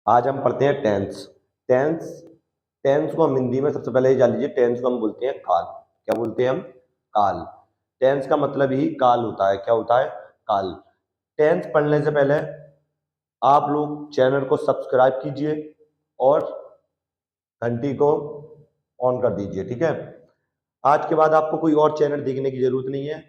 आज हम पढ़ते हैं टेंस। टेंस टेंस को हम हिंदी में सबसे पहले ये जान लीजिए, टेंस को हम बोलते हैं काल। क्या बोलते हैं हम? काल। टेंस का मतलब ही काल होता है। क्या होता है? काल। टेंस पढ़ने से पहले आप लोग चैनल को सब्सक्राइब कीजिए और घंटी को ऑन कर दीजिए, ठीक है। आज के बाद आपको कोई और चैनल देखने की जरूरत नहीं है।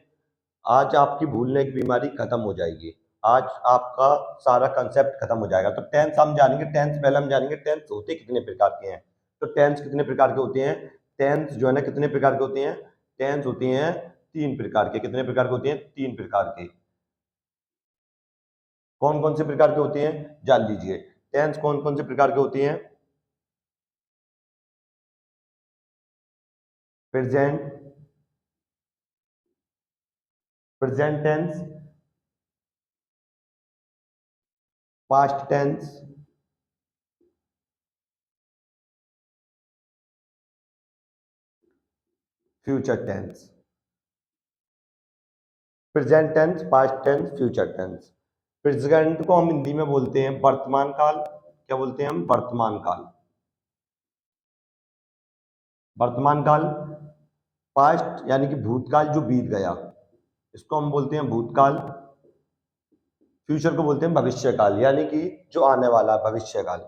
आज आपकी भूलने की बीमारी खत्म हो जाएगी। आज आपका सारा कंसेप्ट खत्म हो जाएगा। तो टेंस हम जानेंगे। टेंस पहले हम जानेंगे टेंस होते कितने प्रकार के हैं। तो टेंस कितने प्रकार के होते हैं? टेंस जो है ना, कितने प्रकार के होते हैं? टेंस होती हैं 3 प्रकार के। कितने प्रकार के होते हैं? 3 प्रकार के। कौन कौन से प्रकार के होते हैं जान लीजिए। टेंस कौन कौन से प्रकार के होती हैं? Present, present tense, past tense, future tense. Present tense, past tense, future tense. Present को हम हिंदी में बोलते हैं वर्तमान काल। क्या बोलते हैं हम? वर्तमान काल। वर्तमान काल। पास्ट यानी कि भूतकाल जो बीत गया, इसको हम बोलते हैं भूतकाल। फ्यूचर को बोलते हैं भविष्य काल, यानी कि जो आने वाला है, भविष्य काल।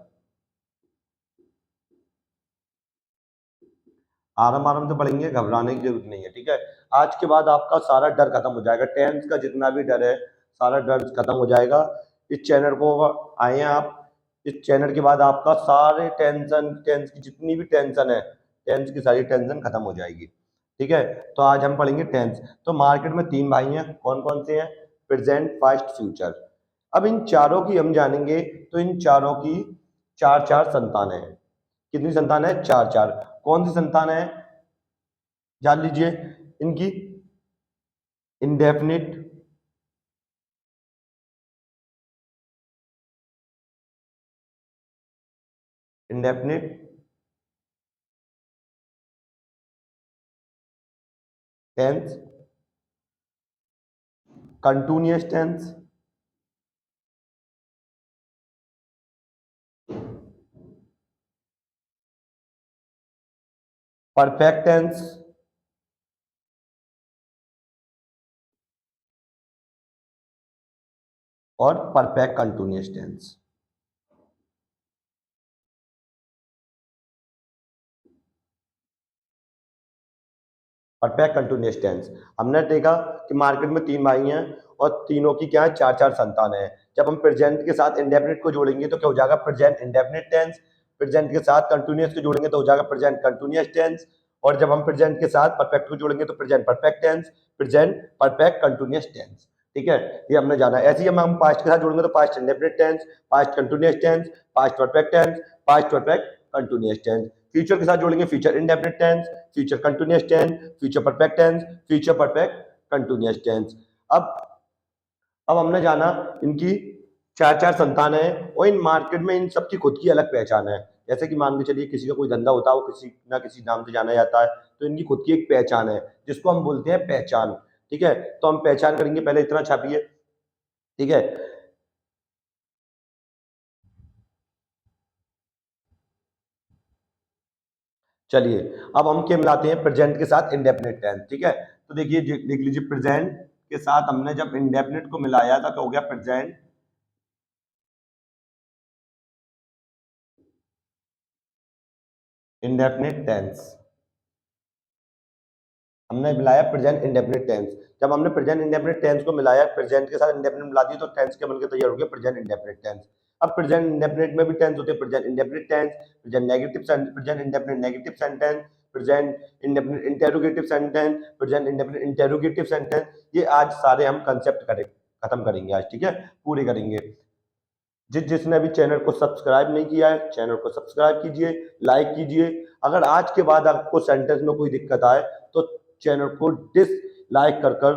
आराम आराम से पढ़ेंगे, घबराने की जरूरत नहीं है, ठीक है। आज के बाद आपका सारा डर खत्म हो जाएगा। टेंस का जितना भी डर है, सारा डर खत्म हो जाएगा। इस चैनल को आए हैं आप, इस चैनल के बाद आपका सारे टेंशन, टेंस की जितनी भी टेंशन है, टेंस की सारी टेंशन खत्म हो जाएगी, ठीक है। तो आज हम पढ़ेंगे टेंस। तो मार्केट में 3 भाई हैं। कौन कौन से हैं? Present, past, future. अब इन चारों की हम जानेंगे। तो इन चारों की चार चार संतानें हैं। कितनी संतान है? चार चार। कौन सी संतान है जान लीजिए इनकी। Indefinite, indefinite, tense, continuous tense, perfect tense और perfect continuous tense. Perfect continuous tense. हमने देखा कि मार्केट में 3 भाई हैं और तीनों की क्या है? चार चार संतान है। जब हम प्रेजेंट के साथ इंडेफिनिट को जोड़ेंगे तो क्या हो जाएगा? Present indefinite tense. प्रेजेंट के साथ कंटिन्यूअस को जोड़ेंगे तो हो जाएगा प्रेजेंट कंटिन्यूअस टेंस। और जब हम प्रेजेंट के साथ परफेक्ट को जोड़ेंगे तो present perfect tense, present perfect continuous tense, ठीक है। ये हमने जाना है। ऐसे ही हम पास्ट के साथ जोड़ेंगे तो past indefinite tense, past continuous tense, past perfect tense, past perfect continuous tense. Future के साथ जोड़ेंगे future indefinite tense, future continuous tense, future perfect tense, future perfect continuous tense. अब अब हमने जाना इनकी चार चार संतान है और इन मार्केट में इन सबकी खुद की अलग पहचान है। जैसे कि मान के चलिए किसी का कोई धंधा होता है, वो किसी ना किसी नाम से जाना जाता है, तो इनकी खुद की एक पहचान है जिसको हम बोलते हैं पहचान, ठीक है। तो हम पहचान करेंगे, पहले इतना छापिए, ठीक है। चलिए, अब हम क्या मिलाते हैं प्रेजेंट के साथ इंडेफिनिट टेंस, ठीक है। तो देखिए, देख लीजिए, प्रेजेंट के साथ हमने जब इंडेफिनिट को मिलाया था तो हो गया प्रेजेंट इंडेफिनिट टेंस। हमने मिलाया प्रेजेंट इंडेफिनिट टेंस। जब हमने प्रेजेंट इंडेफिनिट टेंस को मिलाया, प्रेजेंट के साथ इंडेफिनिट मिला दिया, तो टेंस के बनकर तैयार हो गया प्रेजेंट इंडेफिनिट टेंस। अब प्रेजेंट इंडेफिनिट में भी टेंस होते हैं, present indefinite tense, present negative present indefinite negative sentence, present indefinite interrogative sentence, present indefinite interrogative sentence. ये आज सारे हम कंसेप्ट करें, खत्म करेंगे आज, ठीक है, पूरे करेंगे। जिसने भी चैनल को सब्सक्राइब नहीं किया है, चैनल को सब्सक्राइब कीजिए, लाइक कीजिए। अगर आज के बाद आपको सेंटेंस में कोई दिक्कत आए तो चैनल को डिसलाइक कर कर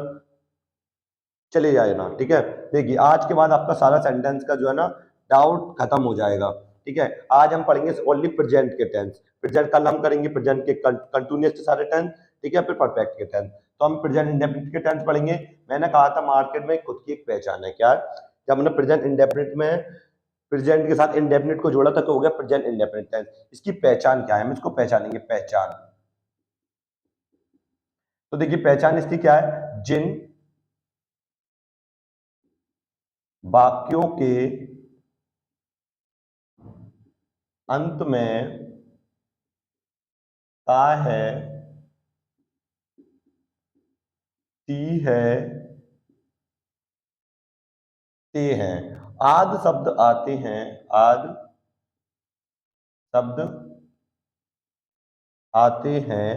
चले जाए ना, ठीक है। देखिए, आज के बाद आपका सारा सेंटेंस का जो है ना डाउट खत्म हो जाएगा, ठीक है। आज हम पढ़ेंगे ओनली प्रेजेंट के टेंस। प्रेजेंट कल हम करेंगे प्रेजेंट के कंटिन्यूअस के सारे टेंस, ठीक है, फिर परफेक्ट के टेंस। तो हम प्रेजेंट इंडेफिनिट के टेंस पढ़ेंगे। मैंने कहा था मार्केट में खुद की एक पहचान है, क्या है? जब हमने प्रेजेंट इंडेफिनिट में प्रेजेंट के साथ इंडेफिनिट को जोड़ा था तो हो गया प्रेजेंट इंडेफिनिट टेंस। इसकी पहचान क्या है, हम इसको पहचानेंगे। पहचान, तो देखिए पहचान इसकी क्या है, जिन वाक्यों के अंत में ता है, ती है, ते हैं, आदि शब्द आते हैं, आदि शब्द आते हैं,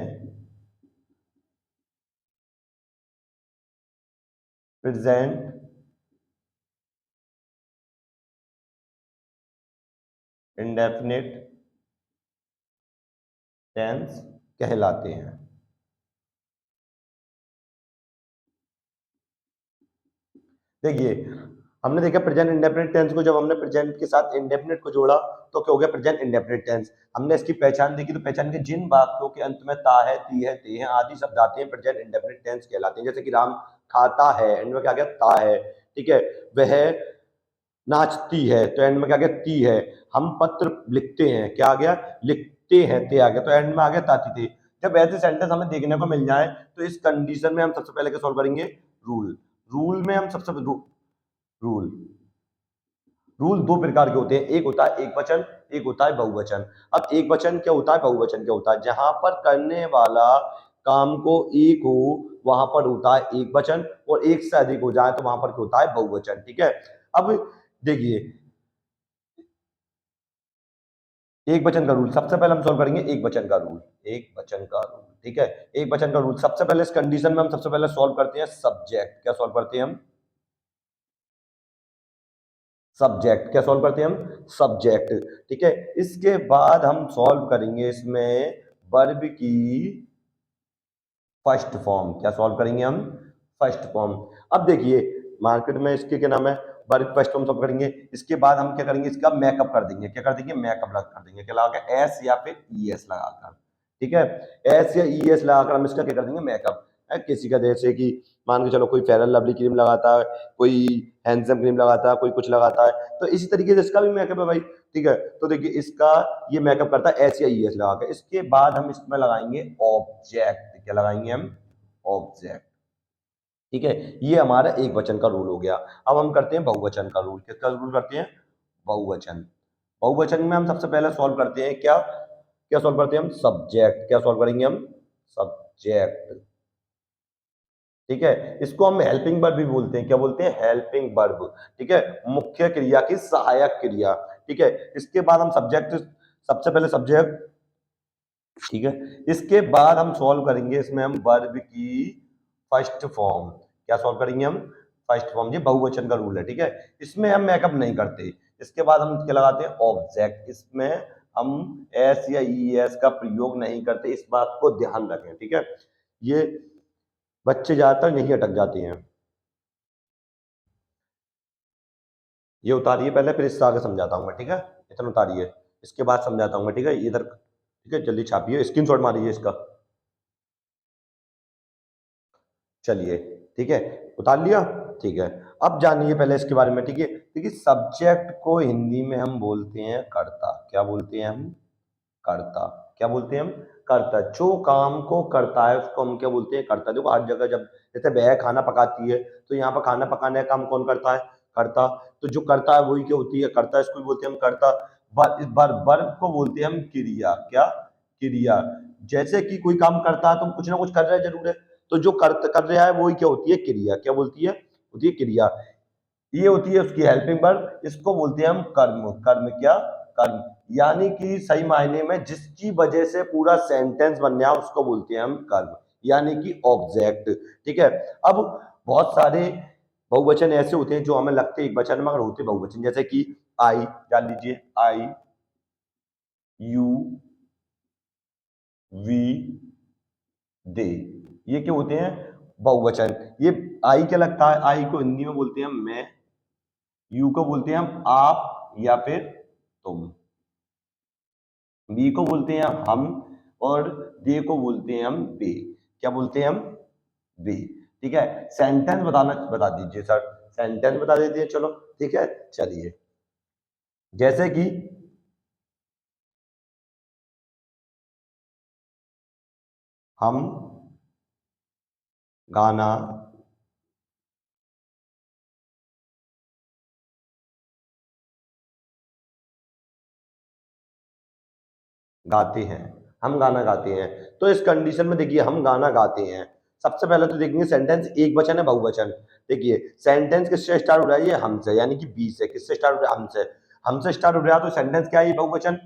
प्रेजेंट इंडेफिनिट टेंस कहलाते हैं। देखिए हमने देखा प्रेजेंट इंडेफिनिट टेंस को, जब हमने प्रेजेंट के साथ इंडेफिनिट को जोड़ा तो क्या हो गया, प्रेजेंट इंडेफिनिट टेंस। हमने इसकी पहचान देखी, तो पहचान के जिन वाक्यों के अंत में ता है, ती है, ते हैं आदि शब्द आते हैं, प्रेजेंट इंडेफिनिट टेंस कहलाते हैं। जैसे कि राम खाता है, एंड में क्या गया, ता है, ठीक है। वह नाचती है, तो एंड में क्या गया, ती है। हम पत्र लिखते हैं, क्या आ गया, लिखते हैं, ते आ गया, तो एंड में आ गया ताती थे। जब ऐसे सेंटेंस हमें देखने को मिल जाए तो इस कंडीशन में हम सबसे पहले क्या सॉल्व करेंगे, रूल। रूल में हम सबसे रूल रूल दो प्रकार के होते हैं, एक होता है एक वचन, एक होता है बहुवचन। अब एक वचन क्या होता है, बहुवचन क्या होता है, जहां पर करने वाला काम को एक हो वहां पर होता है एक वचन, और एक से अधिक हो जाए तो वहां पर क्या होता है, बहुवचन, ठीक है। अब देखिए एक वचन का रूल सबसे पहले हम सॉल्व करेंगे, एक वचन का रूल, एक वचन का रूल, ठीक है। एक वचन का रूल सबसे पहले इस कंडीशन में हम सबसे पहले सॉल्व करते हैं सब्जेक्ट। क्या सॉल्व करते हैं हम, सब्जेक्ट। क्या सॉल्व करते हैं हम, सब्जेक्ट, ठीक है। इसके बाद हम सॉल्व करेंगे इसमें वर्ब की फर्स्ट फॉर्म। क्या सॉल्व करेंगे हम, फर्स्ट फॉर्म। अब देखिए मार्केट में इसके क्या नाम है, वर्ब फर्स्ट फॉर्म सॉल्व करेंगे। इसके बाद हम क्या करेंगे, इसका मेकअप कर देंगे। क्या कर देंगे, मेकअप लगा कर देंगे। क्या लगाकर, एस या फिर ई एस लगाकर, ठीक है। एस या ई एस लगाकर हम इसका क्या कर देंगे, मेकअप। किसी का जैसे कि मान के चलो कोई फेयर लवली क्रीम लगाता है, कोई हैंडसम क्रीम लगाता है, कोई कुछ लगाता है, तो इसी तरीके से इसका भी मेकअप है भाई, ठीक है। तो देखिए इसका ये मेकअप करता है एस या ई एस लगाकर। इसके बाद हम इसमें लगाएंगे ऑब्जेक्ट। क्या लगाएंगे हम, ऑब्जेक्ट, ठीक है। ये हमारा एक वचन का रूल हो गया। अब हम करते हैं बहुवचन का रूल। किसका रूल करते हैं, बहुवचन। बहुवचन में हम सबसे पहले सॉल्व करते हैं क्या, क्या सॉल्व करते हैं हम, सब्जेक्ट। क्या सॉल्व करेंगे हम, सब्जेक्ट, ठीक है। इसको हम हेल्पिंग वर्ब भी बोलते हैं। क्या बोलते हैं, हेल्पिंग वर्ब, ठीक है। मुख्य क्रिया की सहायक क्रिया, ठीक है। इसके बाद हम सब्जेक्ट, सबसे पहले सब्जेक्ट, ठीक है। इसके बाद हम सॉल्व करेंगे इसमें हम वर्ब की फर्स्ट फॉर्म। क्या सॉल्व करेंगे हम, फर्स्ट फॉर्म। ये बहुवचन का रूल है, ठीक है। इसमें हम मेकअप नहीं करते। इसके बाद हम क्या लगाते हैं, ऑब्जेक्ट। इसमें हम एस या ई एस का प्रयोग नहीं करते, इस बात को ध्यान रखें, ठीक है। ये बच्चे ज्यादातर यही अटक जाते हैं। ये उतारिए पहले, फिर इससे आगे समझाता हूँ मैं, ठीक है। इतना उतारिए, इसके बाद समझाता हूँ मैं, ठीक है। इधर, ठीक है, जल्दी छापिए, स्क्रीनशॉट मारिए इसका। चलिए, ठीक है, उतार लिया, ठीक है। अब जानिए पहले इसके बारे में, ठीक है। देखिए सब्जेक्ट को हिंदी में हम बोलते हैं कर्ता। क्या बोलते हैं हम, कर्ता। क्या बोलते हैं हम, कर्ता। जो काम को करता है उसको हम क्या बोलते हैं, कर्ता। देखो हर जगह जब जैसे बह खाना पकाती है तो यहाँ पर खाना पकाने का काम कौन करता है, कर्ता। तो जो करता है वही क्या होती है, कर्ता। इसको भी बोलते हैं हम कर्ता। वर्ब को बोलते हैं हम क्रिया। क्या, क्रिया। जैसे कि कोई काम करता है तो कुछ ना कुछ कर रहा है जरूर है, तो जो कर रहा है वही क्या होती है, क्रिया। क्या बोलती है, होती है क्रिया। ये होती है उसकी हेल्पिंग वर्ब। इसको बोलते हैं हम कर्म। कर्म, क्या, कर्म। यानी कि सही मायने में जिसकी वजह से पूरा सेंटेंस बन गया उसको बोलते हैं हम कर्म, यानी कि ऑब्जेक्ट, ठीक है। अब बहुत सारे बहुवचन ऐसे होते हैं जो हमें लगते हैं एक वचन मगर होते बहुवचन। जैसे कि आई, जान लीजिए, आई, यू, वी, दे, ये क्या होते हैं, बहुवचन। ये आई क्या लगता है, आई को हिंदी में बोलते हैं हम मैं, यू को बोलते हैं हम आप या फिर तुम, बी को बोलते हैं हम, और दे को बोलते हैं हम वे। क्या बोलते हैं हम, वे, ठीक है। सेंटेंस बताना बता दीजिए सर, सेंटेंस बता देते हैं, चलो, ठीक है। चलिए जैसे कि हम गाना गाते हैं, हम गाना गाते हैं। तो इस कंडीशन में देखिए हम गाना गाते हैं, सबसे पहले तो देखेंगे सेंटेंस एक वचन है बहुवचन। देखिए सेंटेंस किससे स्टार्ट हो रहा है, ये हमसे यानी कि बी से। किससे स्टार्ट हो रहा है, हमसे। हमसे स्टार्ट हो रहा है तो सेंटेंस क्या है, ये बहुवचन।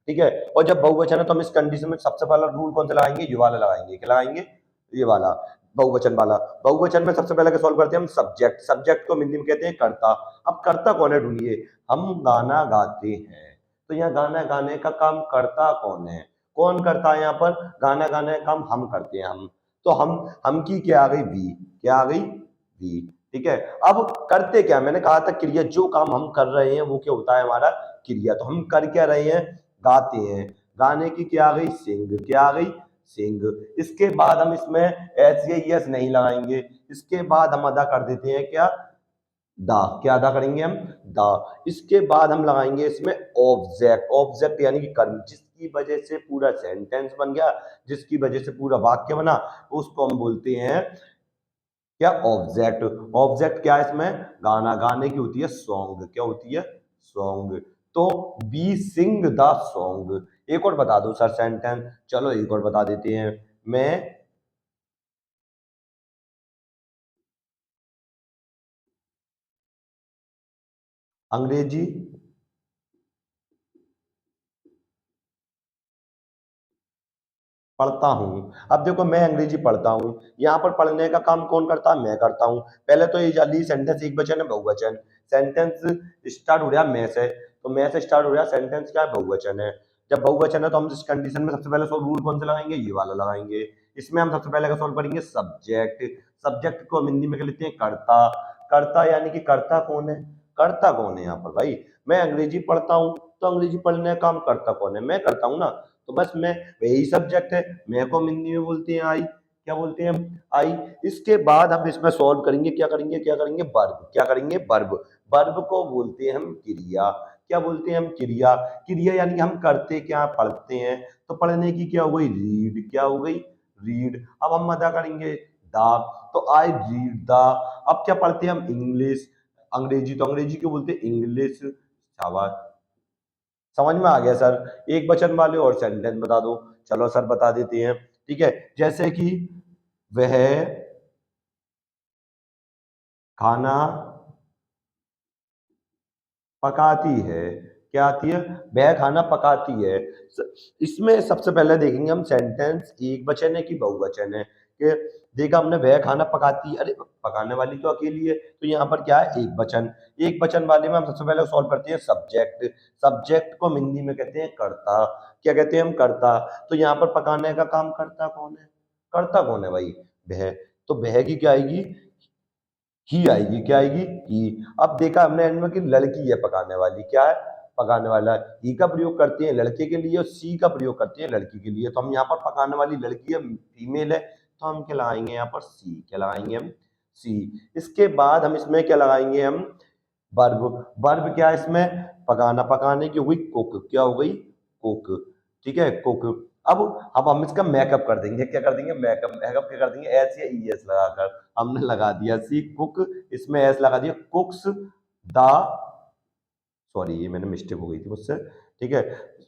ठीक है, और जब बहुवचन है तो हम इस कंडीशन में सबसे पहला रूल कौन सा लगाएंगे, ये वाला लगाएंगे। क्या लगाएंगे, ये वाला, बहुवचन वाला। बहुवचन में सबसे पहले क्या सॉल्व करते हैं हम, सब्जेक्ट। सब्जेक्ट को हिंदी में कहते हैं कर्ता। अब कर्ता कौन है ढूंढिए, हम गाना गाते हैं, तो यहाँ गाना गाने का काम करता कौन है, कौन करता है यहाँ पर, गाना गाने का काम हम करते हैं, हम। तो हम की क्या आ गई, वी। क्या आ गई, वी। ठीक है, अब करते क्या, मैंने कहा था क्रिया, जो काम हम कर रहे हैं वो क्या होता है हमारा, क्रिया। तो हम कर क्या रहे हैं, गाते हैं। गाने की क्या आ गई, सिंग। क्या आ गई, सिंग। इसके बाद हम इसमें एस या यस नहीं लगाएंगे, इसके बाद हम अदा कर देते हैं क्या, दा। क्या अदा करेंगे हम, दा। इसके बाद हम लगाएंगे इसमें ऑब्जेक्ट। ऑब्जेक्ट यानी कि कर्म, जिसकी वजह से पूरा सेंटेंस बन गया, जिसकी वजह से पूरा वाक्य बना, उसको हम बोलते हैं क्या, ऑब्जेक्ट। ऑब्जेक्ट क्या है इसमें, गाना। गाने की होती है सॉन्ग। क्या होती है, सॉन्ग। तो बी सिंग द सॉन्ग। एक और बता दो सर सेंटेंस, चलो एक और बता देते हैं। मैं अंग्रेजी पढ़ता हूँ। अब देखो मैं अंग्रेजी पढ़ता हूँ, यहाँ पर पढ़ने का काम कौन करता है, मैं करता हूँ। पहले तो ये जाली सेंटेंस एक वचन है बहुवचन। सेंटेंस स्टार्ट हो रहा मैं से, तो मैं से स्टार्ट हो रहा सेंटेंस क्या है, बहुवचन है। जब बहुवचन है तो हम इस कंडीशन में सबसे पहले रूल कौन से लगाएंगे, ये वाला लगाएंगे। इसमें हम सबसे पहले का सॉल्व करेंगे सब्जेक्ट। सब्जेक्ट को हम हिंदी में कह लेते हैं कर्ता। कर्ता यानी कि कर्ता कौन है, कर्ता कौन है यहाँ पर भाई, मैं अंग्रेजी पढ़ता हूँ, तो अंग्रेजी पढ़ने का काम करता कौन है, मैं करता हूँ ना। तो बस मैं, वही सब्जेक्ट है, मैं को हम हिंदी में बोलते हैं आई। क्या बोलते हैं हम, आई। इसके बाद हम इसमें सॉल्व करेंगे, क्या करेंगे, क्या करेंगे, वर्ब। क्या करेंगे, वर्ब। वर्ब को बोलते हैं हम क्रिया। क्या बोलते हैं हम, क्रिया। क्रिया यानी कि हम करते क्या, पढ़ते हैं। तो पढ़ने की क्या हो गई, रीड। क्या हो गई, रीड। अब हम अदा करेंगे दा, तो आई रीड दा। अब क्या पढ़ते हैं हम, इंग्लिश। अंग्रेजी, तो अंग्रेजी क्यों बोलते हैं, इंग्लिश। शाबाश, समझ में आ गया सर। एक वचन वाले और सेंटेंस बता दो, चलो सर बता देते हैं। ठीक है, जैसे कि वह खाना पकाती है। क्या आती है, वह खाना पकाती है। इसमें सबसे पहले देखेंगे हम सेंटेंस एक वचन है कि बहुवचन है। कि देखा हमने, वह खाना पकाती है, अरे पकाने वाली तो अकेली है, तो यहाँ पर क्या है, एक वचन। एक वचन वाले में हम सबसे पहले सॉल्व करते हैं सब्जेक्ट। सब्जेक्ट को हम हिंदी में कहते हैं कर्ता। क्या कहते हैं हम, कर्ता। तो यहाँ पर पकाने का काम करता कौन है, करता कौन है भाई, वह। तो वह की क्या आएगी, ही आएगी। क्या आएगी, ही। अब देखा हमने एंड में कि लड़की है पकाने वाली। क्या है, पकाने वाला। ही का प्रयोग करते हैं लड़के के लिए और सी का प्रयोग करते हैं लड़की के लिए। तो हम यहाँ पर पकाने वाली लड़की है, फीमेल है, तो हम क्या लगाएंगे यहाँ पर, सी। क्या लगाएंगे हम, सी। इसके बाद हम इसमें क्या लगाएंगे हम, वर्ब। वर्ब क्या है इसमें, पकाना। पकाने की हो गई कुक। क्या हो गई, कुक। ठीक है, कुक। अब हम इसका मेकअप कर देंगे। क्या कर देंगे, मेकअप। मेकअप क्या कर देंगे, एस या ई एस लगाकर। हमने लगा दिया सी कुक, इसमें एस लगा दिया, कुक्स द, सॉरी ये मैंने मिस्टेक हो गई थी मुझसे। ठीक है,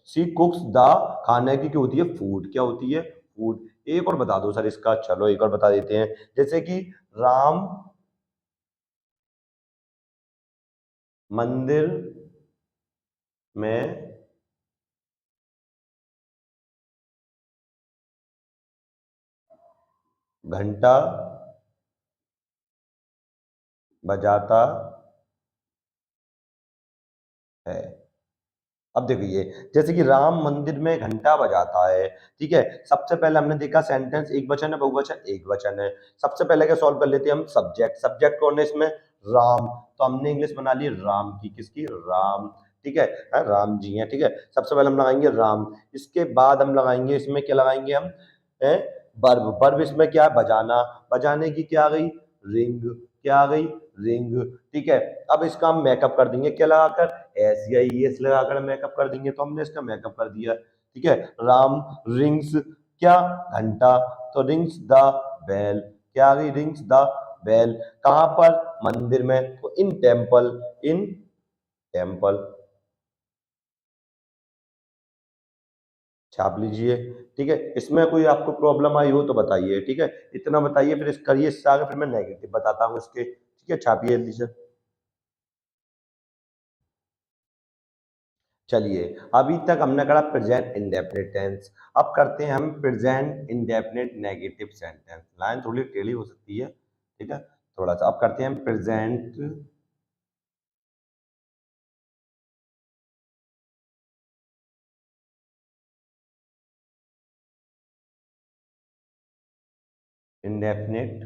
सी कुक्स द, खाने की क्या होती है, फूड। क्या होती है, फूड। एक और बता दो सर इसका, चलो एक और बता देते हैं। जैसे कि राम मंदिर में घंटा बजाता है। अब देखिए, जैसे कि राम मंदिर में घंटा बजाता है। ठीक है, सबसे पहले हमने देखा सेंटेंस एक वचन है बहुवचन, एक वचन है। सबसे पहले क्या सॉल्व कर लेते हैं हम, सब्जेक्ट। सब्जेक्ट कौन है इसमें, राम। तो हमने इंग्लिश बना ली राम की, किसकी, राम। ठीक है, राम जी हैं। ठीक है, सबसे पहले हम लगाएंगे राम। इसके बाद हम लगाएंगे इसमें, क्या लगाएंगे हम, वर्ब। वर्ब इसमें क्या है, बजाना। बजाने की क्या आ गई, रिंग। क्या आ गई, रिंग। ठीक है, अब इसका हम मेकअप कर देंगे क्या लगाकर, एस या ई एस लगाकर मेकअप कर देंगे, तो हमने इसका मेकअप कर दिया। ठीक है, राम रिंग्स क्या घंटा, तो रिंग्स द बेल, क्या आ गई, रिंग्स द बेल। कहां पर, मंदिर में, तो इन टेम्पल, इन टेम्पल छाप लीजिए। ठीक है, इसमें कोई आपको प्रॉब्लम आई हो तो बताइए। ठीक है, इतना बताइए, फिर इस करिए, इससे आगे फिर मैं नेगेटिव बताता हूँ इसके। ठीक है, छापिए लीजिए। चलिए, अभी तक हमने करा प्रेजेंट इंडेफिनिट टेंस, अब करते हैं हम present indefinite negative sentence. Line थोड़ी टेढ़ी हो सकती है, ठीक है, थोड़ा सा। अब करते हैं present indefinite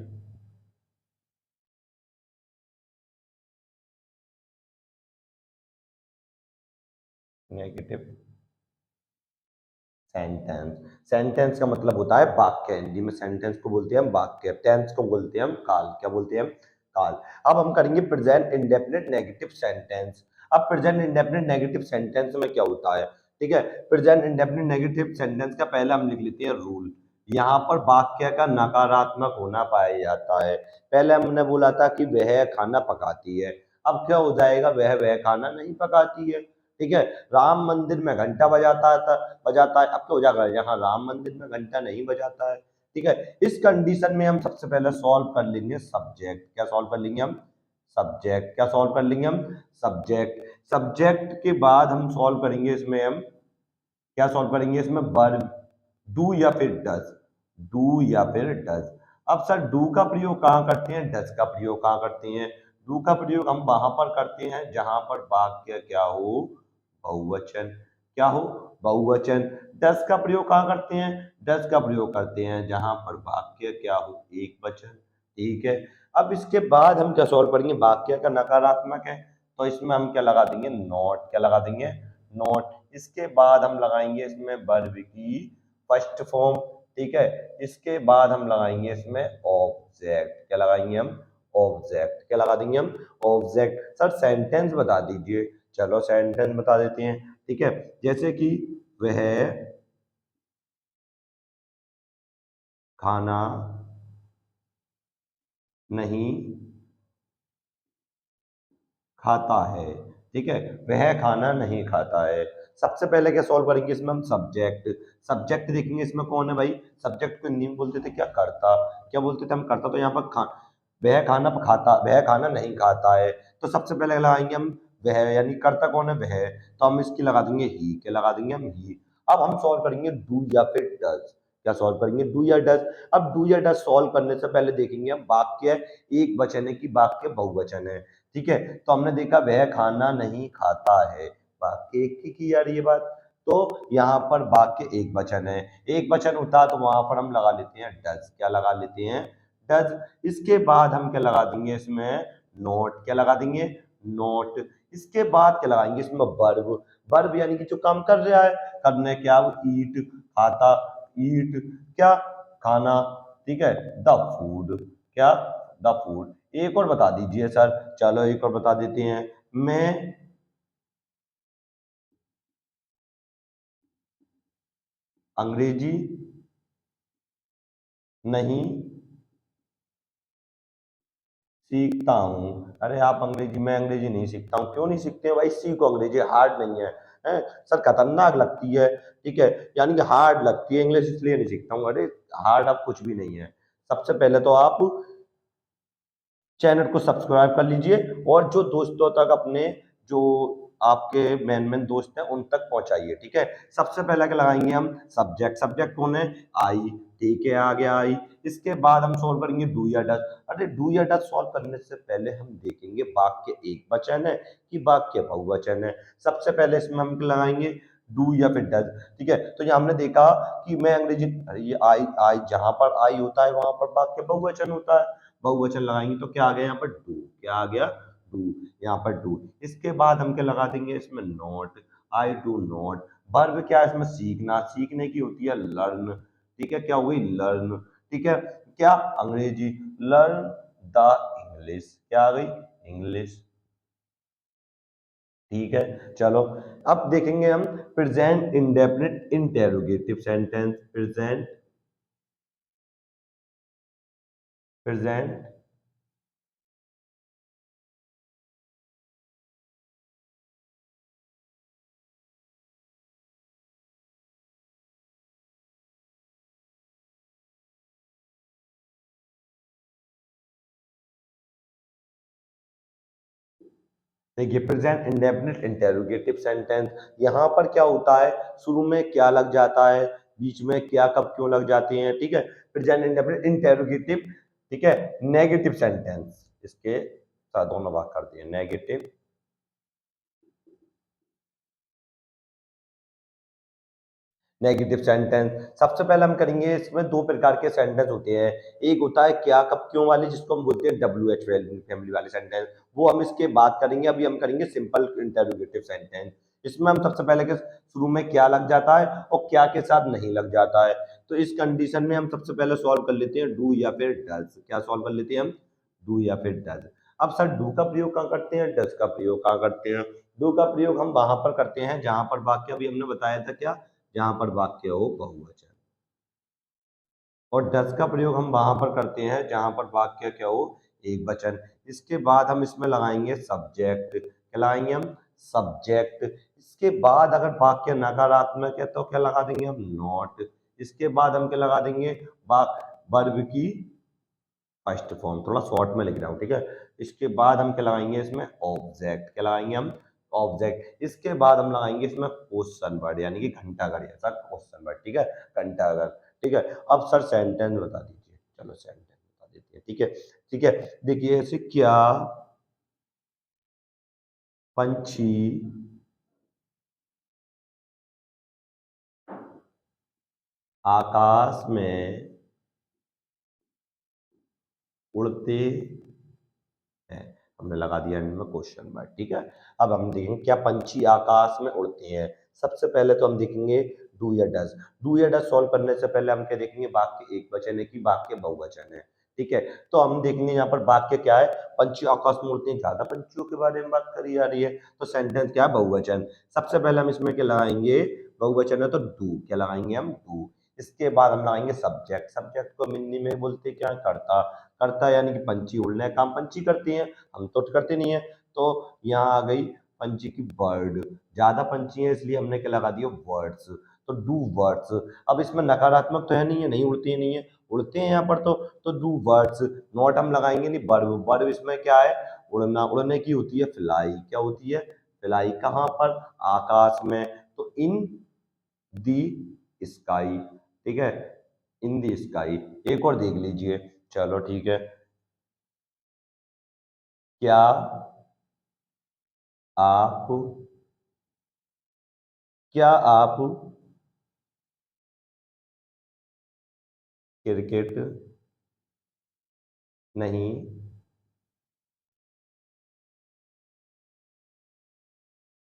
negative sentence. Sentence का मतलब होता है वाक्य, हिंदी में सेंटेंस को बोलते हैं हम वाक्य, टेंस को बोलते हैं हम काल। क्या बोलते हैं हम, काल। अब हम करेंगे प्रेजेंट इंडेफिनिट नेगेटिव सेंटेंस। अब प्रेजेंट इंडेफिनिट नेगेटिव सेंटेंस में क्या होता है, ठीक है। प्रेजेंट इंडेफिनिट नेगेटिव सेंटेंस का पहले हम लिख लेते हैं रूल। यहाँ पर वाक्य का नकारात्मक होना पाया जाता है। पहले हमने बोला था कि वह खाना पकाती है, अब क्या हो जाएगा, वह खाना नहीं पकाती है। ठीक है, राम मंदिर में घंटा बजाता है, अब क्या हो जाएगा, यहाँ राम मंदिर में घंटा नहीं बजाता है। ठीक है, इस कंडीशन में हम सबसे पहले सॉल्व कर लेंगे सब्जेक्ट। क्या सॉल्व कर लेंगे हम, सब्जेक्ट। क्या सॉल्व कर लेंगे हम, सब्जेक्ट। सब्जेक्ट के बाद हम सॉल्व करेंगे इसमें हम, क्या सॉल्व करेंगे इसमें, वर्ब, डू या फिर डज, डू या फिर डज। अब सर डू का प्रयोग कहाँ करते हैं, डज का प्रयोग कहाँ करते हैं। डू का प्रयोग हम वहां पर करते हैं जहां पर वाक्य क्या हो, बहुवचन। क्या हो, बहुवचन। डज का प्रयोग कहाँ करते हैं, डज का प्रयोग करते हैं जहां पर वाक्य क्या हो, एक वचन। ठीक है, अब इसके बाद हम क्या सॉल्व करेंगे, वाक्य का नकारात्मक है तो इसमें हम क्या लगा देंगे, नॉट। क्या लगा देंगे, नॉट। इसके बाद हम लगाएंगे इसमें वर्ब की फर्स्ट फॉर्म। ठीक है, इसके बाद हम लगाएंगे इसमें ऑब्जेक्ट। क्या लगाएंगे हम, ऑब्जेक्ट। क्या लगा देंगे हम, ऑब्जेक्ट। सर सेंटेंस बता दीजिए, चलो सेंटेंस बता देते हैं। ठीक है, जैसे कि वह खाना नहीं खाता है। ठीक है, वह खाना नहीं खाता है। सबसे पहले क्या सॉल्व करेंगे इसमें हम, सब्जेक्ट। सब्जेक्ट देखेंगे इसमें कौन है भाई, सब्जेक्ट को हिंदी में बोलते थे क्या, करता। क्या बोलते थे हम, करता। तो यहाँ पर वह खाना खाता, वह खाना नहीं खाता है, तो सबसे पहले लगाएंगे हम वह, यानी करता कौन है, वह। तो हम इसकी लगा देंगे ही। क्या लगा देंगे हम, ही। अब हम सॉल्व करेंगे डू या फिर डज। क्या सॉल्व करेंगे, डू या डज। अब डू या डज सॉल्व करने से पहले देखेंगे हम वाक्य एक वचन है कि वाक्य बहुवचन है। ठीक है, तो हमने देखा वह खाना नहीं खाता है, वाक्य एक की आ रही है बात। तो यहाँ पर वाक्य एक वचन है, एक वचन होता है तो वहां पर हम लगा लेते हैं डज। क्या लगा लेते हैं, डज। इसके बाद हम क्या लगा देंगे इसमें, नोट। क्या लगा देंगे, नोट। इसके बाद क्या लगाएंगे इसमें, वर्ब। वर्ब यानी कि जो काम कर रहा है, करने क्या, ईट, खाता, ईट, क्या, खाना। ठीक है, द फूड, क्या, द फूड। एक और बता दीजिए सर, चलो एक और बता देते हैं। मैं अंग्रेजी नहीं सीखता हूँ। अरे आप अंग्रेजी, मैं अंग्रेजी नहीं सीखता हूँ, क्यों नहीं सीखते हैं भाई, सीखो अंग्रेजी, हार्ड नहीं है। हैं सर, खतरनाक लगती है। ठीक है, यानी कि हार्ड लगती है इंग्लिश, इसलिए नहीं सीखता हूँ। अरे हार्ड अब कुछ भी नहीं है। सबसे पहले तो आप चैनल को सब्सक्राइब कर लीजिए और जो दोस्तों तक अपने, जो आपके मेन मेन दोस्त हैं उन तक पहुंचाइए। ठीक है, सबसे पहले क्या लगाएंगे हम, सब्जेक्ट। सब्जेक्ट कौन है, आई। ठीक है, आ गया आई। इसके बाद हम सॉल्व करेंगे डू या डज। अरे डू या डज सॉल्व करने से पहले हम देखेंगे वाक्य एक वचन है कि वाक्य बहुवचन है। सबसे पहले इसमें हम क्या लगाएंगे, डू या फिर डज। ठीक है, तो ये हमने देखा कि मैं अंग्रेजी, अरे ये आई, आई जहां पर आई होता है वहां पर वाक्य बहुवचन होता है। बहुवचन लगाएंगे तो क्या आ गया यहाँ पर, डू। क्या आ गया, डू। यहाँ पर डू। इसके बाद हम क्या लगा देंगे इसमें, note. I do not. Verb क्या है इसमें, सीखना, सीखने की होती है लर्न। ठीक है, क्या हो गई, लर्न। ठीक है, क्या, अंग्रेजी, लर्न द इंग्लिश। क्या आ गई, इंग्लिश। ठीक है, चलो अब देखेंगे हम present indefinite interrogative sentence. Present देखिए प्रेजेंट इंडेफिनिट इंटेरोगेटिव सेंटेंस, यहाँ पर क्या होता है, शुरू में क्या लग जाता है, बीच में क्या कब क्यों लग जाते हैं, ठीक है। प्रेजेंट इंडेफिनिट इंटेरोगेटिव, ठीक है, नेगेटिव सेंटेंस, इसके साथ दोनों भाग कर दिए, नेगेटिव नेगेटिव सेंटेंस। सबसे पहले हम करेंगे, इसमें दो प्रकार के सेंटेंस होते हैं। एक होता है क्या कब क्यों वाले, जिसको हम बोलते हैं डब्ल्यू एच फैमिली वाले सेंटेंस, वो हम इसके बाद करेंगे। अभी हम करेंगे सिंपल इंटरोगेटिव सेंटेंस। इसमें हम सबसे पहले के शुरू में क्या लग जाता है और क्या के साथ नहीं लग जाता है। तो इस कंडीशन में हम सबसे पहले सॉल्व कर लेते हैं डू या फिर डज। क्या सॉल्व कर लेते हैं हम, डू या फिर डज। अब सर डू का प्रयोग कहाँ करते हैं, डज का प्रयोग कहाँ करते हैं। डू का प्रयोग हम वहां पर करते हैं जहां पर वाक्य अभी हमने बताया था, क्या, जहां पर वाक्य हो बहुवचन। और डज का प्रयोग हम वहां पर करते हैं जहां पर वाक्य क्या हो, एक वचन। इसके बाद हम इसमें लगाएंगे सब्जेक्ट। क्या लगाएंगे हम, सब्जेक्ट। इसके बाद अगर वाक्य नकारात्मक है तो क्या लगा देंगे हम, नॉट। इसके बाद हम क्या लगा देंगे, वर्ब की फर्स्ट फॉर्म, थोड़ा शॉर्ट में लिख रहा हूँ, ठीक है। इसके बाद हम क्या लगाएंगे इसमें, ऑब्जेक्ट। क्या लगाएंगे हम, ऑब्जेक्ट। इसके बाद हम लगाएंगे इसमें क्वेश्चन वर्ड, यानी कि घंटा घर, ऐसा क्वेश्चन वर्ड, ठीक है, घंटा घर। ठीक है, अब सर सेंटेंस बता दीजिए। चलो सेंटेंस बता देते हैं, ठीक है। ठीक है, देखिए ऐसे, क्या पंछी आकाश में उड़ते हैं, हमने लगा दिया एंड में क्वेश्चन मार्क, ठीक है। अब हम देखेंगे क्या पंछी आकाश में उड़ते हैं। सबसे पहले तो हम देखेंगे डू या डज। डू या डज सॉल्व करने से पहले हम क्या देखेंगे, वाक्य एक वचन है कि वाक्य बहुवचन है, ठीक है। तो हम देखेंगे यहाँ पर वाक्य क्या है, पंछी आकाश में उड़ते हैं, ज्यादा पंछियों के बारे में बात करी जा रही है, तो सेंटेंस क्या है, बहुवचन। सबसे पहले हम इसमें क्या लगाएंगे, बहुवचन है तो डू। क्या लगाएंगे हम, डू। इसके बाद हम लगाएंगे सब्जेक्ट। सब्जेक्ट को हिंदी में बोलते क्या है, कर्ता। कर्ता यानी कि पंछी उड़ने का काम पंछी करती हैं, हम तो करते नहीं है। तो यहाँ आ गई पंछी की बर्ड, ज्यादा पंछी है इसलिए हमने क्या लगा दिया, वर्ड्स। तो डू वर्ड्स। अब इसमें नकारात्मक तो है नहीं है, नहीं उड़ती है, नहीं है, उड़ते हैं यहाँ पर। तो डू वर्ड्स। नॉट हम लगाएंगे नहीं, वर्ब। वर्ब इसमें क्या है, उड़ना, उड़ने की होती है फ्लाई। क्या होती है, फ्लाई। कहाँ पर, आकाश में। तो इन दी स्काई, ठीक है, इन दी स्काई। एक और देख लीजिए, चलो ठीक है। क्या आप क्या आप क्रिकेट नहीं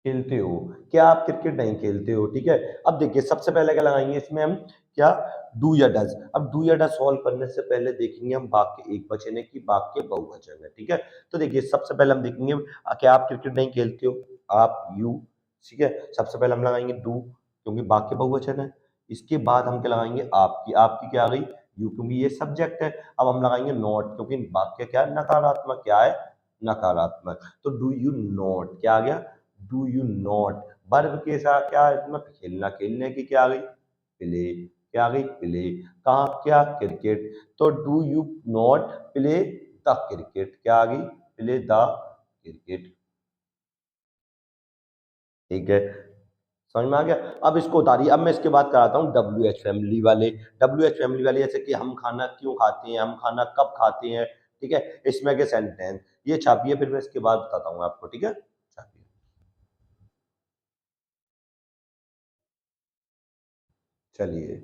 खेलते हो, क्या आप क्रिकेट नहीं खेलते हो, ठीक है। अब देखिए सबसे पहले क्या लगाएंगे इसमें हम, क्या, डू या डज। अब डू या डज सॉल्व करने से पहले देखेंगे हम वाक्य एक वचन है कि वाक्य बहुवचन है, ठीक है। तो देखिए सबसे पहले हम देखेंगे क्या आप क्रिकेट नहीं खेलते हो, आप, यू, ठीक है। सबसे पहले हम लगाएंगे डू, क्योंकि वाक्य बहुवचन है। इसके बाद हम क्या लगाएंगे, आपकी। आपकी क्या आ गई, यू, क्योंकि ये सब्जेक्ट है। अब हम लगाएंगे नॉट, क्योंकि वाक्य क्या है, नकारात्मक। क्या है, नकारात्मक। तो डू यू नॉट, क्या आ गया, डू यू नॉट। वर्ब के साथ क्या है इसमें, खेलना, खेलने की क्या आ गई, प्ले। क्या आ गई, प्ले। कहाँ, क्या, क्रिकेट। तो do you not play the cricket. क्या आ गई, प्ले द क्रिकेट, ठीक है। समझ में आ गया। अब इसको उतारिए। अब मैं इसके बाद कराता हूँ डब्ल्यू एच फैमिली वाले। डब्ल्यू एच फैमिली वाले जैसे कि हम खाना क्यों खाते हैं, हम खाना कब खाते हैं, ठीक है, इसमें के सेंटेंस। ये छापिए, फिर मैं इसके बाद बताता हूँ आपको, ठीक है, छापिए। चलिए,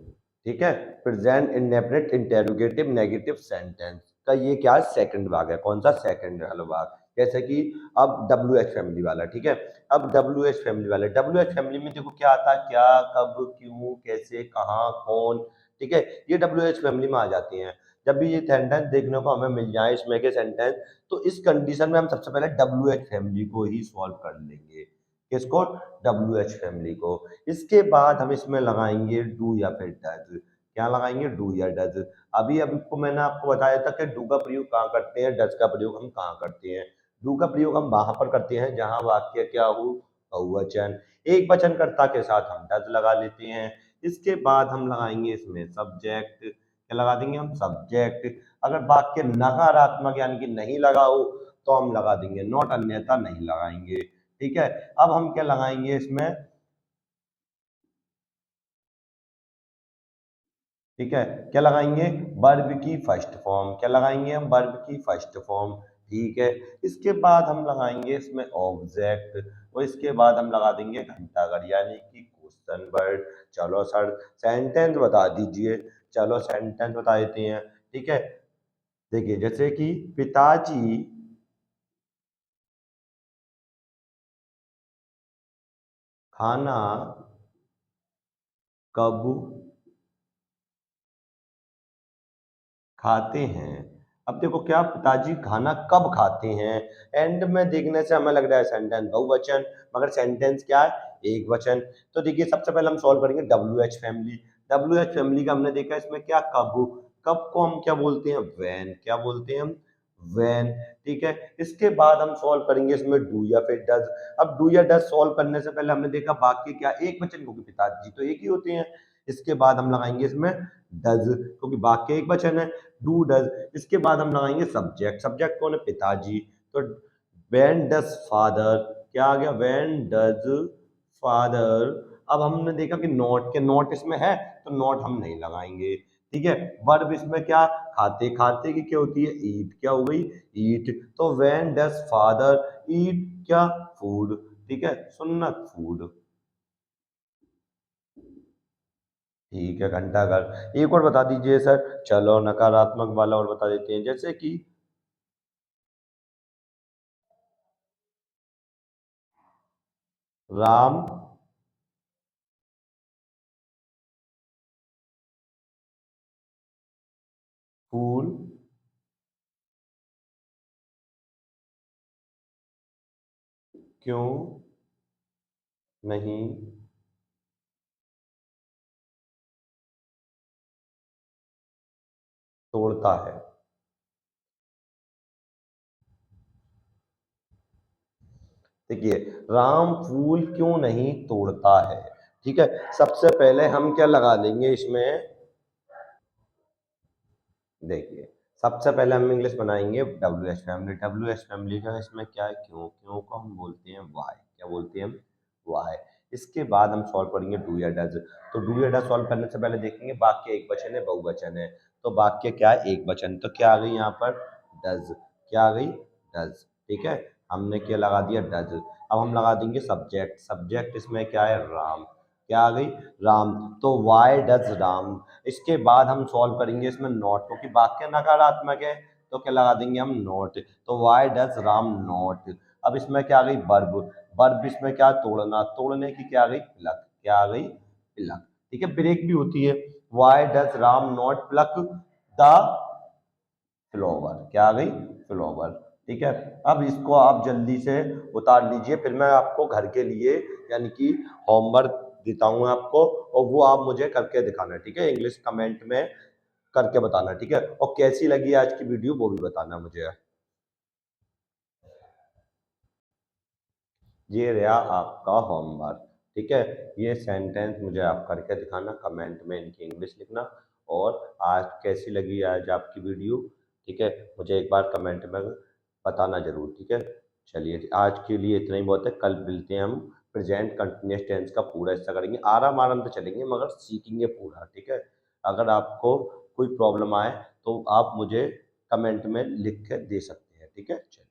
ठीक है। Present indefinite interrogative negative sentence का ये क्या है, सेकंड भाग है। कौन सा, सेकंड वाला भाग। जैसे कि अब डब्ल्यू एच फैमिली वाला, ठीक है। अब डब्ल्यू एच फैमिली वाला, डब्ल्यू एच फैमिली में देखो क्या आता है, क्या, कब, क्यों, कैसे, कहाँ, कौन, ठीक है। ये डब्ल्यू एच फैमिली में आ जाती हैं। जब भी ये सेंटेंस देखने को हमें मिल जाए इसमें के सेंटेंस, तो इस कंडीशन में हम सबसे पहले डब्ल्यू एच फैमिली को ही सॉल्व कर लेंगे। किसको? WH फैमिली को। इसके बाद हम इसमें लगाएंगे डू या फिर डज। क्या लगाएंगे? डू या डज। अभी आपको मैंने आपको बताया था कि डू का प्रयोग कहाँ करते हैं, डज का प्रयोग हम कहाँ करते हैं। डू का प्रयोग हम वहां पर करते हैं जहां वाक्य क्या हो? बहुवचन। एक वचनकर्ता के साथ हम डज लगा लेते हैं। इसके बाद हम लगाएंगे इसमें सब्जेक्ट। क्या लगा देंगे हम? सब्जेक्ट। अगर वाक्य नकारात्मक यानी कि नहीं लगा हो तो हम लगा देंगे नॉट, अन्यथा नहीं लगाएंगे। ठीक है। अब हम क्या लगाएंगे इसमें? ठीक है, क्या लगाएंगे? वर्ब की फर्स्ट फॉर्म। क्या लगाएंगे हम? वर्ब की फर्स्ट फॉर्म। ठीक है। इसके बाद हम लगाएंगे इसमें ऑब्जेक्ट, और इसके बाद हम लगा देंगे घंटाघर यानी कि क्वेश्चन वर्ड। चलो सर सेंटेंस बता दीजिए। चलो सेंटेंस बता देते हैं। ठीक है। देखिए जैसे कि पिताजी खाना कब खाते हैं। अब देखो क्या, पिताजी खाना कब खाते हैं। एंड में देखने से हमें लग रहा है सेंटेंस बहुवचन, मगर सेंटेंस क्या है? एक वचन। तो देखिए सबसे पहले हम सॉल्व करेंगे WH फैमिली। WH फैमिली का हमने देखा इसमें क्या, कब। कब को हम क्या बोलते हैं? वैन। क्या बोलते हैं हम? वैन। ठीक है। इसके बाद हम सॉल्व करेंगे इसमें डू या फिर डज। अब डू या डज सॉल्व करने से पहले हमने देखा वाक्य क्या, एक वचन, क्योंकि पिताजी तो एक ही होते हैं। इसके बाद हम लगाएंगे इसमें डज, क्योंकि वाक्य एक वचन है। Do does. इसके बाद हम लगाएंगे सब्जेक्ट। सब्जेक्ट कौन है? पिताजी। तो व्हेन डज फादर। क्या आ गया? When does father. अब हमने देखा कि नॉट के, नॉट इसमें है तो नॉट हम नहीं लगाएंगे। ठीक है। वर्ब इसमें क्या, खाते। खाते की क्या होती है? ईट। क्या हो गई? ईट। तो व्हेन डज फादर ईट क्या? फूड। ठीक है, सुन्नत फूड। ठीक है, घंटाघर। एक और बता दीजिए सर। चलो नकारात्मक वाला और बता देते हैं, जैसे कि राम फूल क्यों नहीं तोड़ता है। देखिए, राम फूल क्यों नहीं तोड़ता है। ठीक है। सबसे पहले हम क्या लगा देंगे इसमें? देखिए सबसे पहले हम इंग्लिश बनाएंगे WH फैमिली। WH फैमिली का इसमें क्या है? क्यों। क्यों को हम बोलते हैं वाई। क्या बोलते हैं हम? वाई। इसके बाद हम सॉल्व करेंगे डू या डज। तो डू या डज सॉल्व करने से पहले देखेंगे वाक्य एक वचन है बहुवचन है। तो वाक्य क्या है? एक वचन। तो क्या आ गई यहाँ पर? डज। क्या आ गई? डज। ठीक है। हमने क्या लगा दिया? डज। अब हम लगा देंगे सब्जेक्ट। सब्जेक्ट इसमें क्या है? राम। क्या आ गई? राम। तो वाई डज राम। इसके बाद हम सॉल्व करेंगे इसमें नॉट, क्योंकि वाक्य नकारात्मक है। तो क्या लगा देंगे हम? नॉट। तो वाई डज राम नॉट। अब इसमें क्या आ गई? वर्ब। वर्ब इसमें क्या? तोड़ना। तोड़ने की क्या आ गई? प्लक। क्या आ गई? प्लक। ठीक है। ब्रेक भी होती है। Why does Ram not plug the flower. क्या आ गई? फ्लावर। ठीक है। अब इसको आप जल्दी से उतार लीजिए, फिर मैं आपको घर के लिए यानी कि होमवर्क देता हूँ आपको, और वो आप मुझे करके दिखाना। ठीक है। इंग्लिश कमेंट में करके बताना। ठीक है। और कैसी लगी आज की वीडियो वो भी बताना मुझे। ये रहा आपका होमवर्क। ठीक है। ये सेंटेंस मुझे आप करके दिखाना, कमेंट में इनकी इंग्लिश लिखना। और आज कैसी लगी आज आपकी वीडियो। ठीक है। मुझे एक बार कमेंट में बताना जरूर। ठीक है। चलिए आज के लिए इतना ही बहुत है। कल मिलते हैं हम, प्रेजेंट कंटिन्यूस टेंस का पूरा हिस्सा करेंगे, आराम आराम से चलेंगे मगर सीखेंगे पूरा। ठीक है। अगर आपको कोई प्रॉब्लम आए तो आप मुझे कमेंट में लिख के दे सकते हैं। ठीक है। चलिए।